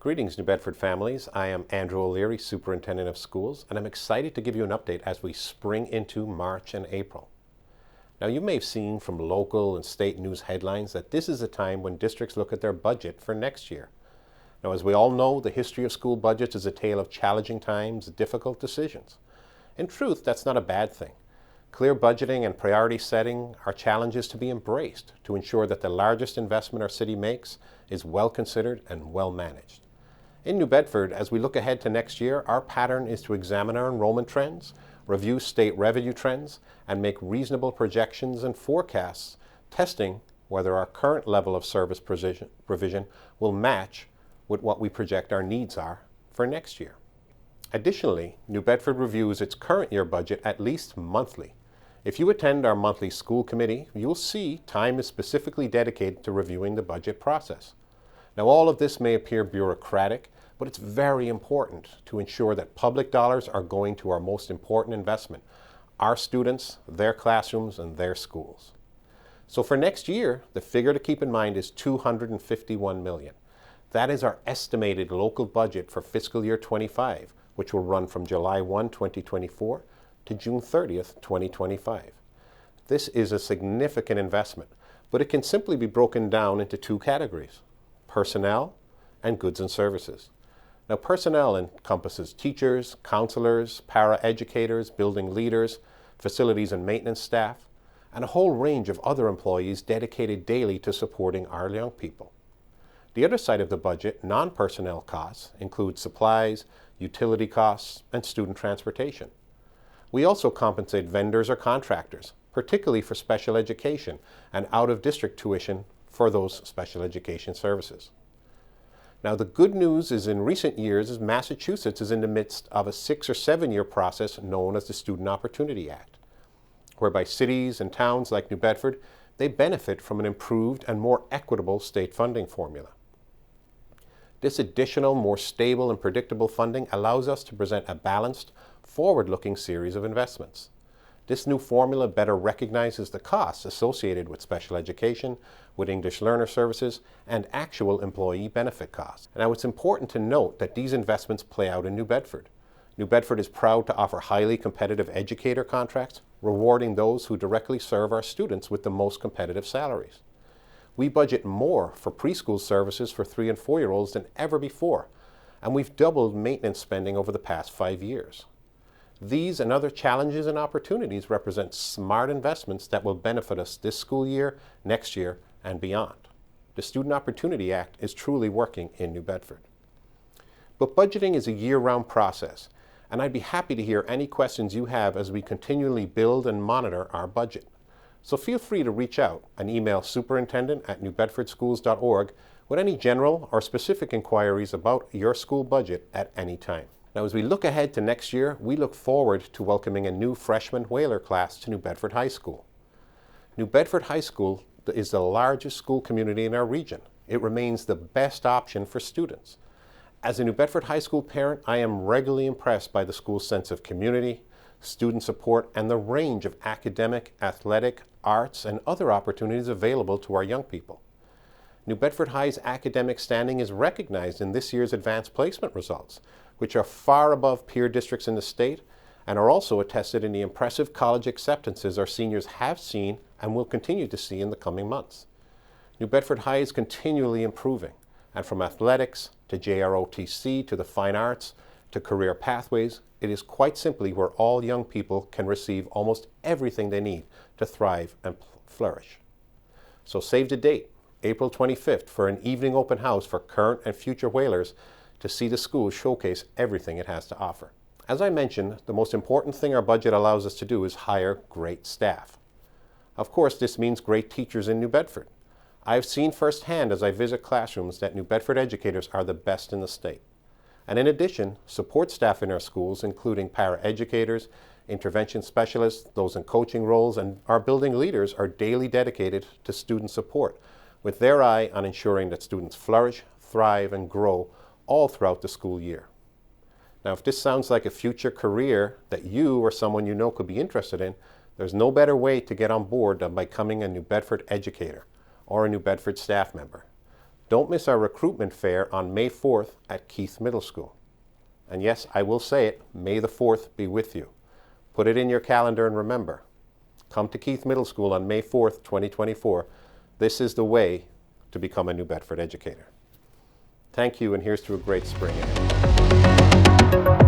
Greetings, New Bedford families. I am Andrew Leary, Superintendent of Schools, and I'm excited to give you an update as we spring into March and April. Now, you may have seen from local and state news headlines that this is a time when districts look at their budget for next year. Now, as we all know, the history of school budgets is a tale of challenging times, difficult decisions. In truth, that's not a bad thing. Clear budgeting and priority setting are challenges to be embraced to ensure that the largest investment our city makes is well considered and well managed. In New Bedford, as we look ahead to next year, our pattern is to examine our enrollment trends, review state revenue trends, and make reasonable projections and forecasts, testing whether our current level of service provision will match with what we project our needs are for next year. Additionally, New Bedford reviews its current year budget at least monthly. If you attend our monthly school committee, you'll see time is specifically dedicated to reviewing the budget process. Now, all of this may appear bureaucratic, but it's very important to ensure that public dollars are going to our most important investment, our students, their classrooms, and their schools. So for next year, the figure to keep in mind is $251 million. That is our estimated local budget for fiscal year 25, which will run from July 1, 2024 to June 30th, 2025. This is a significant investment, but it can simply be broken down into two categories: personnel and goods and services. Now, personnel encompasses teachers, counselors, para-educators, building leaders, facilities and maintenance staff, and a whole range of other employees dedicated daily to supporting our young people. The other side of the budget, non-personnel costs, include supplies, utility costs, and student transportation. We also compensate vendors or contractors, particularly for special education and out-of-district tuition for those special education services. Now, the good news is in recent years, Massachusetts is in the midst of a 6 or 7 year process known as the Student Opportunity Act, whereby cities and towns like New Bedford, they benefit from an improved and more equitable state funding formula. This additional, more stable and predictable funding allows us to present a balanced, forward-looking series of investments. This new formula better recognizes the costs associated with special education, with English learner services, and actual employee benefit costs. Now, it's important to note that these investments play out in New Bedford. New Bedford is proud to offer highly competitive educator contracts, rewarding those who directly serve our students with the most competitive salaries. We budget more for preschool services for 3- and 4-year-olds than ever before, and we've doubled maintenance spending over the past 5 years. These and other challenges and opportunities represent smart investments that will benefit us this school year, next year, and beyond. The Student Opportunity Act is truly working in New Bedford. But budgeting is a year-round process, and I'd be happy to hear any questions you have as we continually build and monitor our budget. So feel free to reach out and email superintendent@newbedfordschools.org with any general or specific inquiries about your school budget at any time. Now, as we look ahead to next year, we look forward to welcoming a new freshman whaler class to New Bedford High School. New Bedford High School is the largest school community in our region. It remains the best option for students. As a New Bedford High School parent, I am regularly impressed by the school's sense of community, student support, and the range of academic, athletic, arts, and other opportunities available to our young people. New Bedford High's academic standing is recognized in this year's advanced placement results, which are far above peer districts in the state and are also attested in the impressive college acceptances our seniors have seen and will continue to see in the coming months. New Bedford High is continually improving, and from athletics to JROTC to the fine arts to career pathways, it is quite simply where all young people can receive almost everything they need to thrive and flourish. So save the date, April 25th, for an evening open house for current and future whalers to see the school showcase everything it has to offer. As I mentioned, the most important thing our budget allows us to do is hire great staff. Of course, this means great teachers in New Bedford. I've seen firsthand as I visit classrooms that New Bedford educators are the best in the state. And in addition, support staff in our schools, including para-educators, intervention specialists, those in coaching roles, and our building leaders are daily dedicated to student support, with their eye on ensuring that students flourish, thrive, and grow all throughout the school year. Now, if this sounds like a future career that you or someone you know could be interested in, there's no better way to get on board than by becoming a New Bedford educator or a New Bedford staff member. Don't miss our recruitment fair on May 4th at Keith Middle School. And yes, I will say it, May the 4th be with you. Put it in your calendar and remember, come to Keith Middle School on May 4th, 2024. This is the way to become a New Bedford educator. Thank you, and here's to a great spring ahead.